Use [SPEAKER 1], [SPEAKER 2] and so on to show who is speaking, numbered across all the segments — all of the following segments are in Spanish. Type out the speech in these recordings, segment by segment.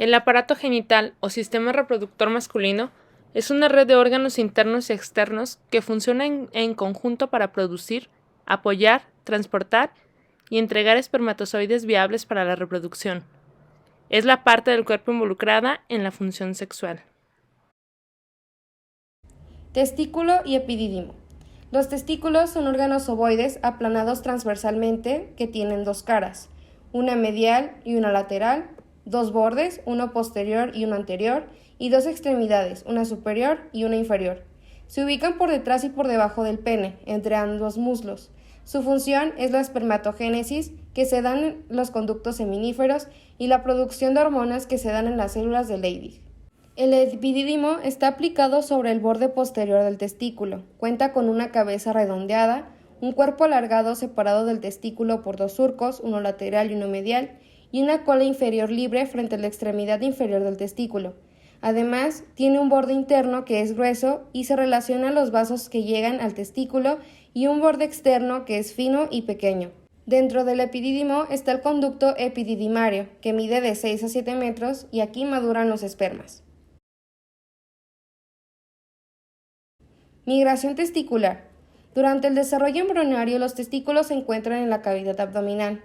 [SPEAKER 1] El aparato genital o sistema reproductor masculino es una red de órganos internos y externos que funcionan en conjunto para producir, apoyar, transportar y entregar espermatozoides viables para la reproducción. Es la parte del cuerpo involucrada en la función sexual.
[SPEAKER 2] Testículo y epidídimo. Los testículos son órganos ovoides aplanados transversalmente que tienen dos caras, una medial y una lateral, dos bordes, uno posterior y uno anterior, y dos extremidades, una superior y una inferior. Se ubican por detrás y por debajo del pene, entre ambos muslos. Su función es la espermatogénesis, que se dan en los conductos seminíferos, y la producción de hormonas que se dan en las células de Leydig. El epidídimo está aplicado sobre el borde posterior del testículo. Cuenta con una cabeza redondeada, un cuerpo alargado separado del testículo por dos surcos, uno lateral y uno medial, y una cola inferior libre frente a la extremidad inferior del testículo. Además, tiene un borde interno que es grueso y se relaciona a los vasos que llegan al testículo y un borde externo que es fino y pequeño. Dentro del epidídimo está el conducto epididimario, que mide de 6 a 7 metros y aquí maduran los espermas. Migración testicular. Durante el desarrollo embrionario, los testículos se encuentran en la cavidad abdominal.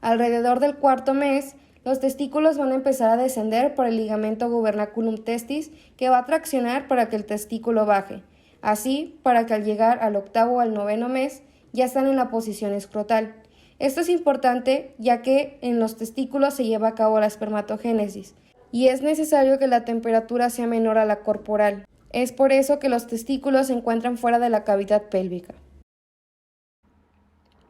[SPEAKER 2] Alrededor del cuarto mes, los testículos van a empezar a descender por el ligamento gubernaculum testis, que va a traccionar para que el testículo baje. Así, para que al llegar al octavo o al noveno mes, ya están en la posición escrotal. Esto es importante ya que en los testículos se lleva a cabo la espermatogénesis y es necesario que la temperatura sea menor a la corporal. Es por eso que los testículos se encuentran fuera de la cavidad pélvica.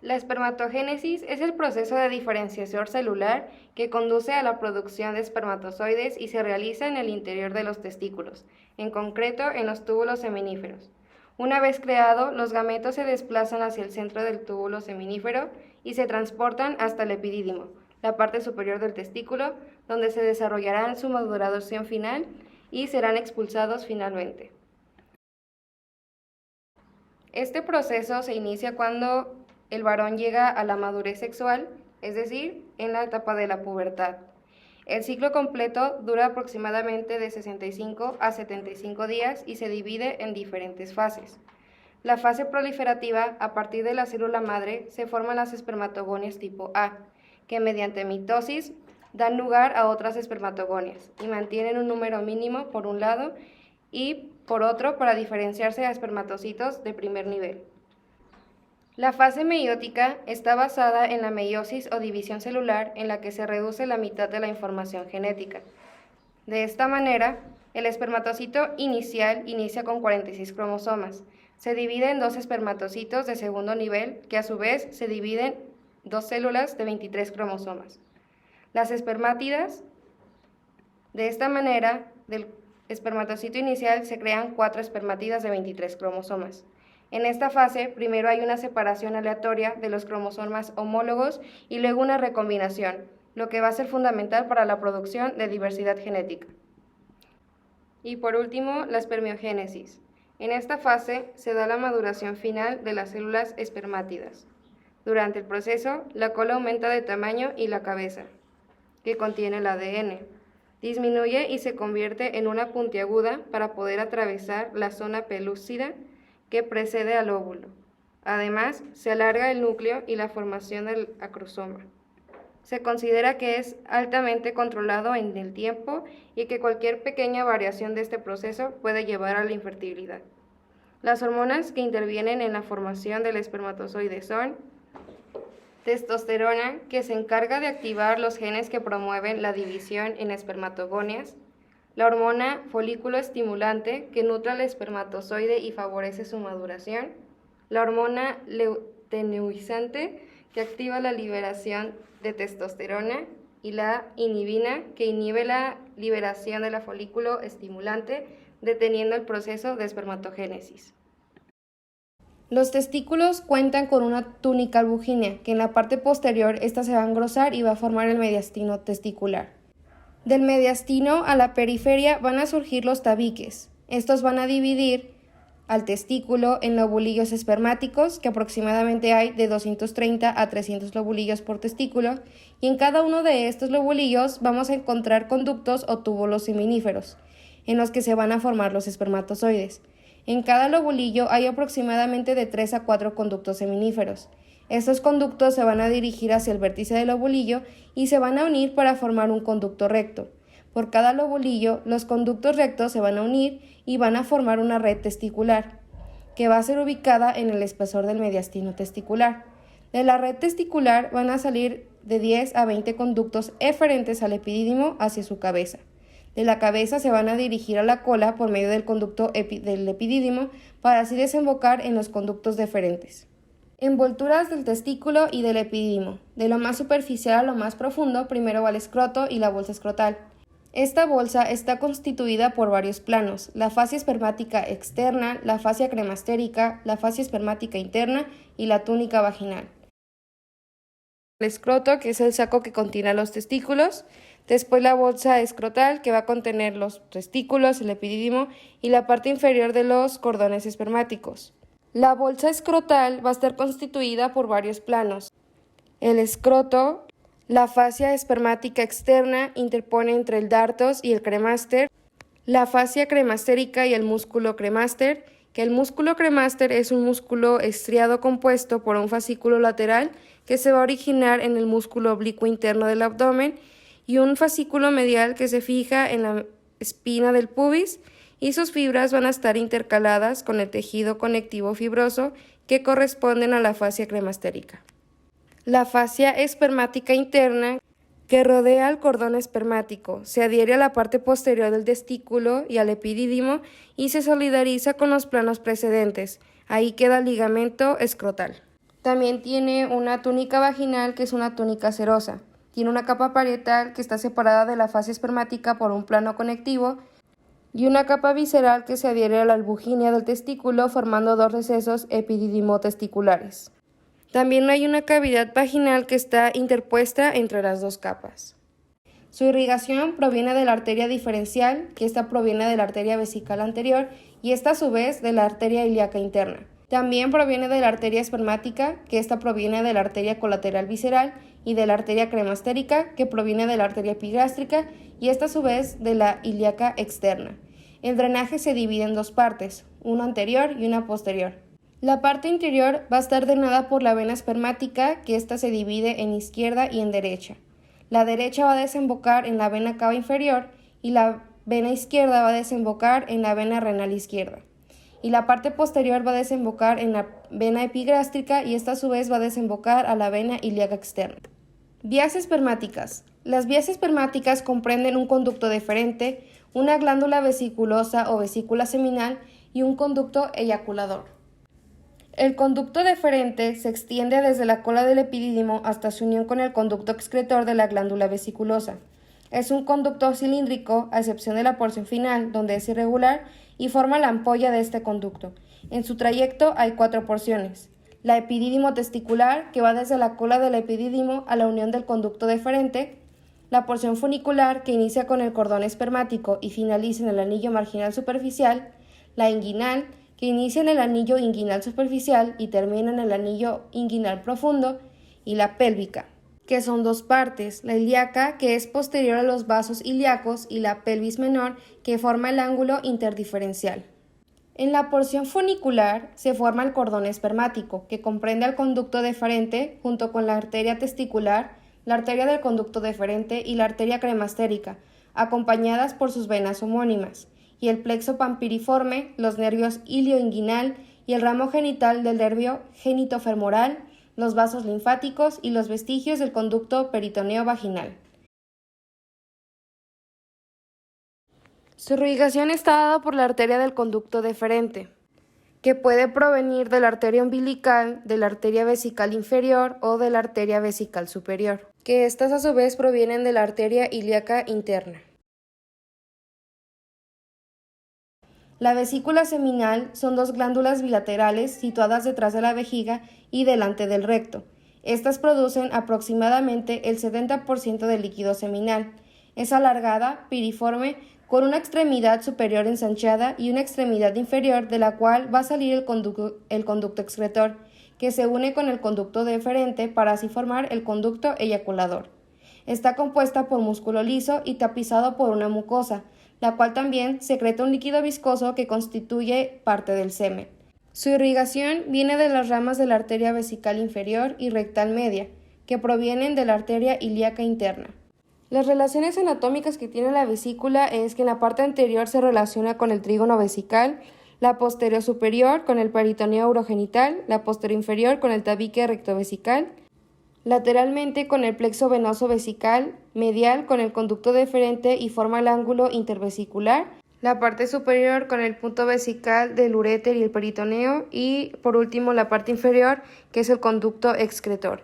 [SPEAKER 2] La espermatogénesis es el proceso de diferenciación celular que conduce a la producción de espermatozoides y se realiza en el interior de los testículos, en concreto en los túbulos seminíferos. Una vez creado, los gametos se desplazan hacia el centro del túbulo seminífero y se transportan hasta el epidídimo, la parte superior del testículo, donde se desarrollarán su maduración final y serán expulsados finalmente. Este proceso se inicia cuando el varón llega a la madurez sexual, es decir, en la etapa de la pubertad. El ciclo completo dura aproximadamente de 65 a 75 días y se divide en diferentes fases. La fase proliferativa, a partir de la célula madre, se forman las espermatogonias tipo A, que mediante mitosis dan lugar a otras espermatogonias y mantienen un número mínimo por un lado y por otro para diferenciarse a espermatocitos de primer nivel. La fase meiótica está basada en la meiosis o división celular en la que se reduce la mitad de la información genética. De esta manera, el espermatocito inicial inicia con 46 cromosomas. Se divide en dos espermatocitos de segundo nivel que a su vez se dividen en dos células de 23 cromosomas. Las espermátidas, de esta manera, del espermatocito inicial se crean 4 espermátidas de 23 cromosomas. En esta fase, primero hay una separación aleatoria de los cromosomas homólogos y luego una recombinación, lo que va a ser fundamental para la producción de diversidad genética. Y por último, la espermiogénesis. En esta fase se da la maduración final de las células espermátidas. Durante el proceso, la cola aumenta de tamaño y la cabeza, que contiene el ADN, disminuye y se convierte en una puntiaguda para poder atravesar la zona pelúcida que precede al óvulo. Además, se alarga el núcleo y la formación del acrosoma. Se considera que es altamente controlado en el tiempo y que cualquier pequeña variación de este proceso puede llevar a la infertilidad. Las hormonas que intervienen en la formación del espermatozoide son testosterona, que se encarga de activar los genes que promueven la división en espermatogonias, la hormona folículo estimulante, que nutre al espermatozoide y favorece su maduración, la hormona luteinizante, que activa la liberación de testosterona, y la inhibina, que inhibe la liberación de la folículo estimulante, deteniendo el proceso de espermatogénesis. Los testículos cuentan con una túnica albugínea, que en la parte posterior esta se va a engrosar y va a formar el mediastino testicular. Del mediastino a la periferia van a surgir los tabiques. Estos van a dividir al testículo en lobulillos espermáticos, que aproximadamente hay de 230 a 300 lobulillos por testículo, y en cada uno de estos lobulillos vamos a encontrar conductos o túbulos seminíferos, en los que se van a formar los espermatozoides. En cada lobulillo hay aproximadamente de 3 a 4 conductos seminíferos. Estos conductos se van a dirigir hacia el vértice del lobulillo y se van a unir para formar un conducto recto. Por cada lobulillo, los conductos rectos se van a unir y van a formar una red testicular, que va a ser ubicada en el espesor del mediastino testicular. De la red testicular van a salir de 10 a 20 conductos eferentes al epidídimo hacia su cabeza. De la cabeza se van a dirigir a la cola por medio del conducto del epidídimo para así desembocar en los conductos deferentes. Envolturas del testículo y del epidídimo. De lo más superficial a lo más profundo, primero va el escroto y la bolsa escrotal. Esta bolsa está constituida por varios planos: la fascia espermática externa, la fascia cremastérica, la fascia espermática interna y la túnica vaginal. El escroto, que es el saco que contiene los testículos, después la bolsa escrotal, que va a contener los testículos, el epidídimo y la parte inferior de los cordones espermáticos. La bolsa escrotal va a estar constituida por varios planos. El escroto, la fascia espermática externa, interpone entre el dartos y el cremáster, la fascia cremastérica y el músculo cremáster, que el músculo cremáster es un músculo estriado compuesto por un fascículo lateral que se va a originar en el músculo oblicuo interno del abdomen y un fascículo medial que se fija en la espina del pubis, y sus fibras van a estar intercaladas con el tejido conectivo fibroso que corresponden a la fascia cremastérica. La fascia espermática interna, que rodea al cordón espermático, se adhiere a la parte posterior del testículo y al epidídimo y se solidariza con los planos precedentes. Ahí queda el ligamento escrotal. También tiene una túnica vaginal, que es una túnica serosa. Tiene una capa parietal que está separada de la fascia espermática por un plano conectivo y una capa visceral que se adhiere a la albuginia del testículo formando dos recesos epididimotesticulares. También hay una cavidad vaginal que está interpuesta entre las dos capas. Su irrigación proviene de la arteria diferencial, que esta proviene de la arteria vesical anterior y esta a su vez de la arteria ilíaca interna. También proviene de la arteria espermática, que esta proviene de la arteria colateral visceral, y de la arteria cremastérica, que proviene de la arteria epigástrica, y esta a su vez de la ilíaca externa. El drenaje se divide en dos partes, una anterior y una posterior. La parte interior va a estar drenada por la vena espermática, que esta se divide en izquierda y en derecha. La derecha va a desembocar en la vena cava inferior y la vena izquierda va a desembocar en la vena renal izquierda. Y la parte posterior va a desembocar en la vena epigrástrica y esta a su vez va a desembocar a la vena ilíaca externa. Vías espermáticas. Las vías espermáticas comprenden un conducto deferente, una glándula vesiculosa o vesícula seminal y un conducto eyaculador. El conducto deferente se extiende desde la cola del epidídimo hasta su unión con el conducto excretor de la glándula vesiculosa. Es un conducto cilíndrico, a excepción de la porción final, donde es irregular, y forma la ampolla de este conducto. En su trayecto hay 4 porciones: la epidídimo testicular, que va desde la cola del epidídimo a la unión del conducto deferente; la porción funicular, que inicia con el cordón espermático y finaliza en el anillo marginal superficial; la inguinal, que inicia en el anillo inguinal superficial y termina en el anillo inguinal profundo; y la pélvica, que son 2 partes: la ilíaca, que es posterior a los vasos ilíacos, y la pelvis menor, que forma el ángulo interdiferencial. En la porción funicular se forma el cordón espermático, que comprende al conducto deferente junto con la arteria testicular, la arteria del conducto deferente y la arteria cremastérica, acompañadas por sus venas homónimas, y el plexo pampiriforme, los nervios ilioinguinal y el ramo genital del nervio genitofemoral, los vasos linfáticos y los vestigios del conducto peritoneo vaginal. Su irrigación está dada por la arteria del conducto deferente, que puede provenir de la arteria umbilical, de la arteria vesical inferior o de la arteria vesical superior, que estas a su vez provienen de la arteria ilíaca interna. La vesícula seminal son 2 glándulas bilaterales situadas detrás de la vejiga y delante del recto. Estas producen aproximadamente el 70% del líquido seminal. Es alargada, piriforme, con una extremidad superior ensanchada y una extremidad inferior de la cual va a salir el conducto excretor, que se une con el conducto deferente para así formar el conducto eyaculador. Está compuesta por músculo liso y tapizado por una mucosa, la cual también secreta un líquido viscoso que constituye parte del semen. Su irrigación viene de las ramas de la arteria vesical inferior y rectal media, que provienen de la arteria ilíaca interna. Las relaciones anatómicas que tiene la vesícula es que en la parte anterior se relaciona con el trígono vesical, la posterior superior con el peritoneo urogenital, la posterior inferior con el tabique rectovesical, lateralmente con el plexo venoso vesical, medial con el conducto deferente y forma el ángulo intervesicular, la parte superior con el punto vesical del uréter y el peritoneo y por último la parte inferior que es el conducto excretor.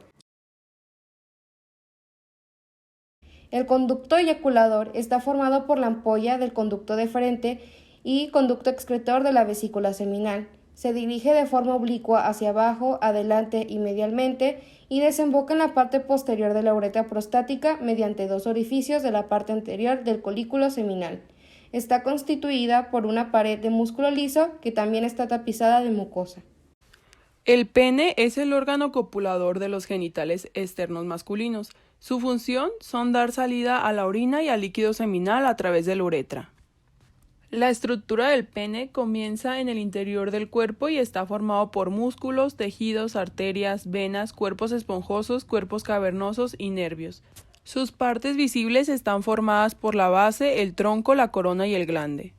[SPEAKER 2] El conducto eyaculador está formado por la ampolla del conducto deferente y conducto excretor de la vesícula seminal. Se dirige de forma oblicua hacia abajo, adelante y medialmente y desemboca en la parte posterior de la uretra prostática mediante dos orificios de la parte anterior del colículo seminal. Está constituida por una pared de músculo liso que también está tapizada de mucosa.
[SPEAKER 3] El pene es el órgano copulador de los genitales externos masculinos. Su función son dar salida a la orina y al líquido seminal a través de la uretra. La estructura del pene comienza en el interior del cuerpo y está formado por músculos, tejidos, arterias, venas, cuerpos esponjosos, cuerpos cavernosos y nervios. Sus partes visibles están formadas por la base, el tronco, la corona y el glande.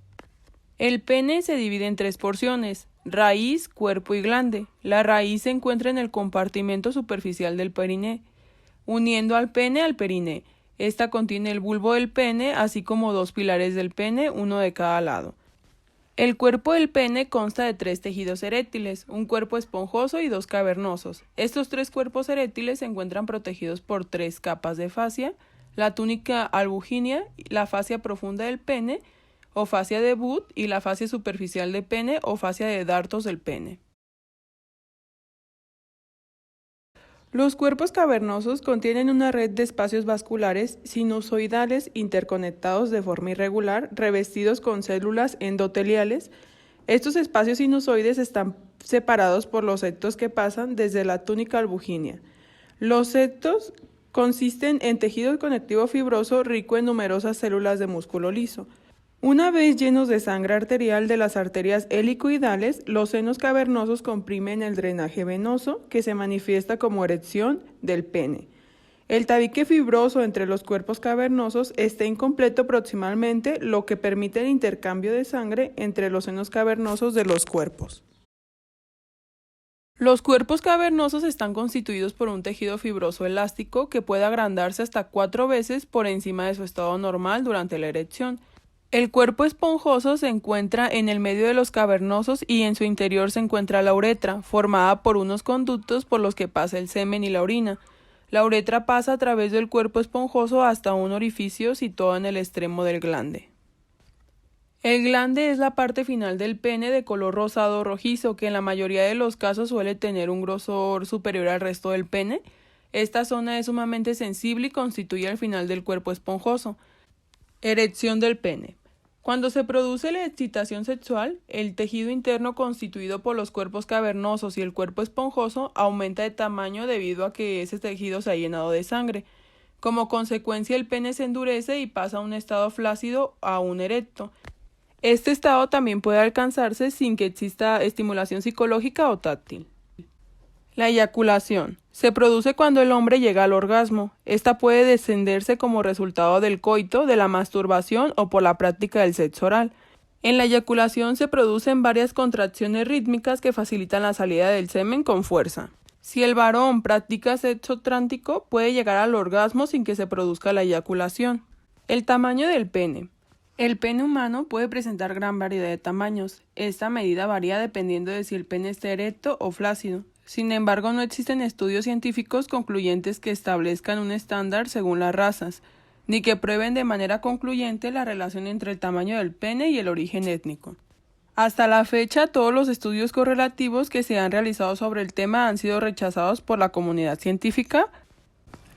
[SPEAKER 3] El pene se divide en tres porciones: raíz, cuerpo y glande. La raíz se encuentra en el compartimento superficial del periné, uniendo al pene al periné. Esta contiene el bulbo del pene, así como dos pilares del pene, uno de cada lado. El cuerpo del pene consta de tres tejidos eréctiles, un cuerpo esponjoso y dos cavernosos. Estos tres cuerpos eréctiles se encuentran protegidos por tres capas de fascia: la túnica albuginea, la fascia profunda del pene, o fascia de Budd, y la fascia superficial del pene, o fascia de Dartos del pene. Los cuerpos cavernosos contienen una red de espacios vasculares sinusoidales interconectados de forma irregular, revestidos con células endoteliales. Estos espacios sinusoides están separados por los septos que pasan desde la túnica albuginea. Los septos consisten en tejido conectivo fibroso rico en numerosas células de músculo liso. Una vez llenos de sangre arterial de las arterias helicoidales, los senos cavernosos comprimen el drenaje venoso, que se manifiesta como erección del pene. El tabique fibroso entre los cuerpos cavernosos está incompleto proximalmente, lo que permite el intercambio de sangre entre los senos cavernosos de los cuerpos. Los cuerpos cavernosos están constituidos por un tejido fibroso elástico que puede agrandarse hasta 4 veces por encima de su estado normal durante la erección. El cuerpo esponjoso se encuentra en el medio de los cavernosos y en su interior se encuentra la uretra, formada por unos conductos por los que pasa el semen y la orina. La uretra pasa a través del cuerpo esponjoso hasta un orificio situado en el extremo del glande. El glande es la parte final del pene de color rosado o rojizo, que en la mayoría de los casos suele tener un grosor superior al resto del pene. Esta zona es sumamente sensible y constituye el final del cuerpo esponjoso. Erección del pene. Cuando se produce la excitación sexual, el tejido interno constituido por los cuerpos cavernosos y el cuerpo esponjoso aumenta de tamaño debido a que ese tejido se ha llenado de sangre. Como consecuencia, el pene se endurece y pasa a un estado flácido a un erecto. Este estado también puede alcanzarse sin que exista estimulación psicológica o táctil. La eyaculación. Se produce cuando el hombre llega al orgasmo. Esta puede descenderse como resultado del coito, de la masturbación o por la práctica del sexo oral. En la eyaculación se producen varias contracciones rítmicas que facilitan la salida del semen con fuerza. Si el varón practica sexo trántico, puede llegar al orgasmo sin que se produzca la eyaculación. El tamaño del pene. El pene humano puede presentar gran variedad de tamaños. Esta medida varía dependiendo de si el pene está erecto o flácido. Sin embargo, no existen estudios científicos concluyentes que establezcan un estándar según las razas, ni que prueben de manera concluyente la relación entre el tamaño del pene y el origen étnico. Hasta la fecha, todos los estudios correlativos que se han realizado sobre el tema han sido rechazados por la comunidad científica.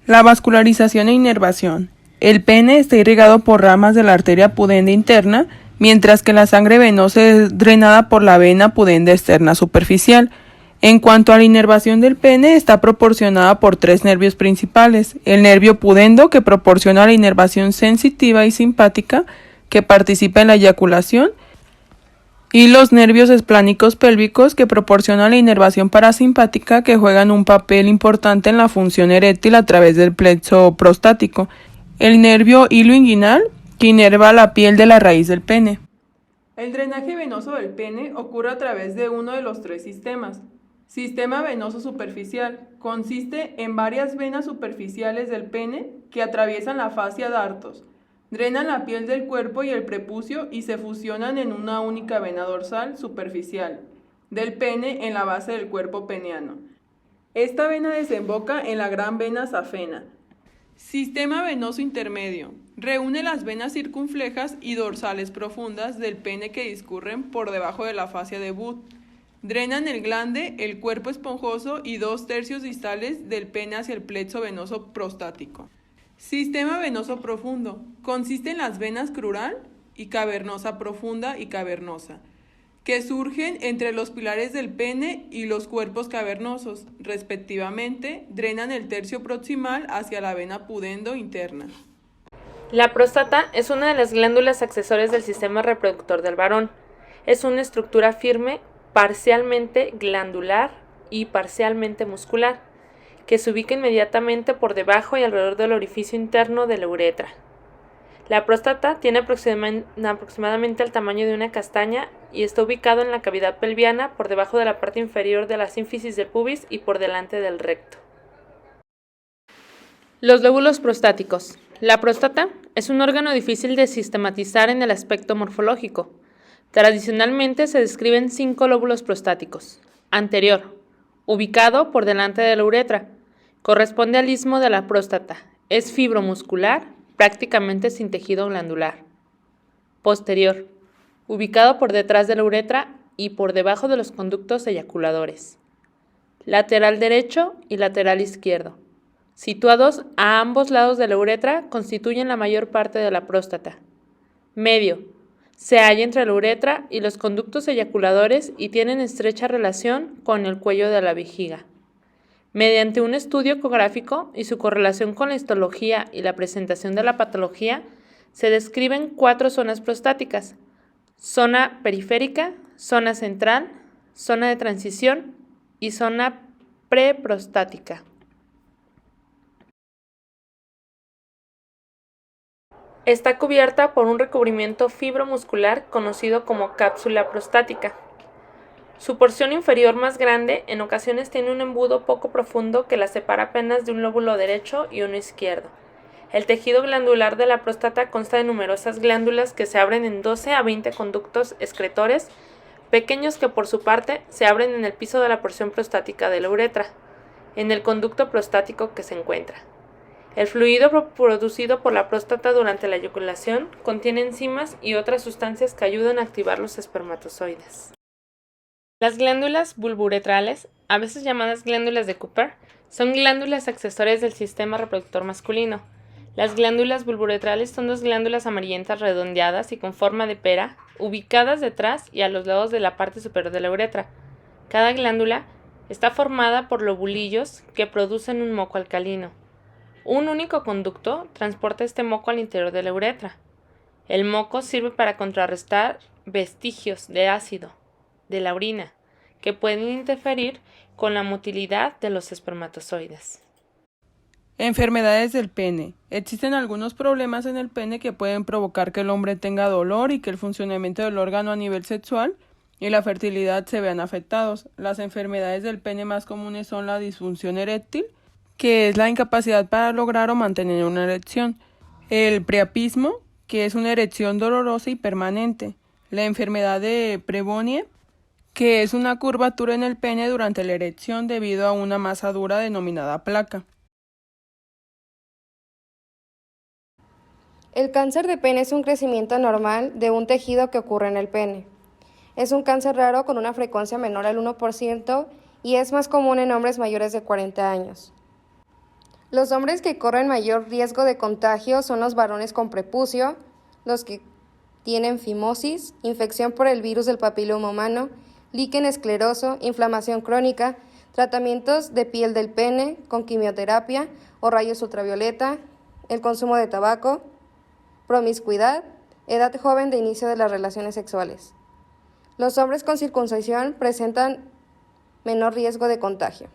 [SPEAKER 3] La vascularización e inervación. El pene está irrigado por ramas de la arteria pudenda interna, mientras que la sangre venosa es drenada por la vena pudenda externa superficial. En cuanto a la inervación del pene, está proporcionada por 3 nervios principales: el nervio pudendo, que proporciona la inervación sensitiva y simpática, que participa en la eyaculación, y los nervios esplánicos pélvicos, que proporcionan la inervación parasimpática, que juegan un papel importante en la función eréctil a través del plexo prostático. El nervio hilo inguinal, que inerva la piel de la raíz del pene. El drenaje venoso del pene ocurre a través de uno de los 3 sistemas. Sistema venoso superficial. Consiste en varias venas superficiales del pene que atraviesan la fascia dartos, drenan la piel del cuerpo y el prepucio y se fusionan en una única vena dorsal superficial del pene en la base del cuerpo peneano. Esta vena desemboca en la gran vena safena. Sistema venoso intermedio. Reúne las venas circunflejas y dorsales profundas del pene que discurren por debajo de la fascia de Wood. Drenan el glande, el cuerpo esponjoso y 2/3 distales del pene hacia el plexo venoso prostático. Sistema venoso profundo. Consiste en las venas crural y cavernosa profunda y cavernosa, que surgen entre los pilares del pene y los cuerpos cavernosos, respectivamente. Drenan el tercio proximal hacia la vena pudendo interna.
[SPEAKER 1] La próstata es una de las glándulas accesorias del sistema reproductor del varón. Es una estructura firme, parcialmente glandular y parcialmente muscular, que se ubica inmediatamente por debajo y alrededor del orificio interno de la uretra. La próstata tiene aproximadamente el tamaño de una castaña y está ubicado en la cavidad pelviana, por debajo de la parte inferior de la sínfisis del pubis y por delante del recto. Los lóbulos prostáticos. La próstata es un órgano difícil de sistematizar en el aspecto morfológico. Tradicionalmente se describen 5 lóbulos prostáticos. Anterior, ubicado por delante de la uretra, corresponde al istmo de la próstata. Es fibromuscular, prácticamente sin tejido glandular. Posterior, ubicado por detrás de la uretra y por debajo de los conductos eyaculadores. Lateral derecho y lateral izquierdo, situados a ambos lados de la uretra, constituyen la mayor parte de la próstata. Medio, se halla entre la uretra y los conductos eyaculadores y tienen estrecha relación con el cuello de la vejiga. Mediante un estudio ecográfico y su correlación con la histología y la presentación de la patología, se describen 4 zonas prostáticas: zona periférica, zona central, zona de transición y zona preprostática. Está cubierta por un recubrimiento fibromuscular conocido como cápsula prostática. Su porción inferior más grande en ocasiones tiene un embudo poco profundo que la separa apenas de un lóbulo derecho y uno izquierdo. El tejido glandular de la próstata consta de numerosas glándulas que se abren en 12 a 20 conductos excretores, pequeños que por su parte se abren en el piso de la porción prostática de la uretra, en el conducto prostático que se encuentra. El fluido producido por la próstata durante la eyaculación contiene enzimas y otras sustancias que ayudan a activar los espermatozoides. Las glándulas bulbouretrales, a veces llamadas glándulas de Cooper, son glándulas accesorias del sistema reproductor masculino. Las glándulas bulbouretrales son 2 glándulas amarillentas redondeadas y con forma de pera, ubicadas detrás y a los lados de la parte superior de la uretra. Cada glándula está formada por lobulillos que producen un moco alcalino. Un único conducto transporta este moco al interior de la uretra. El moco sirve para contrarrestar vestigios de ácido de la orina que pueden interferir con la motilidad de los espermatozoides.
[SPEAKER 3] Enfermedades del pene. Existen algunos problemas en el pene que pueden provocar que el hombre tenga dolor y que el funcionamiento del órgano a nivel sexual y la fertilidad se vean afectados. Las enfermedades del pene más comunes son la disfunción eréctil, que es la incapacidad para lograr o mantener una erección; el priapismo, que es una erección dolorosa y permanente; la enfermedad de Prebonnie, que es una curvatura en el pene durante la erección debido a una masa dura denominada placa.
[SPEAKER 2] El cáncer de pene es un crecimiento anormal de un tejido que ocurre en el pene. Es un cáncer raro con una frecuencia menor al 1% y es más común en hombres mayores de 40 años. Los hombres que corren mayor riesgo de contagio son los varones con prepucio, los que tienen fimosis, infección por el virus del papiloma humano, líquen escleroso, inflamación crónica, tratamientos de piel del pene con quimioterapia o rayos ultravioleta, el consumo de tabaco, promiscuidad, edad joven de inicio de las relaciones sexuales. Los hombres con circuncisión presentan menor riesgo de contagio.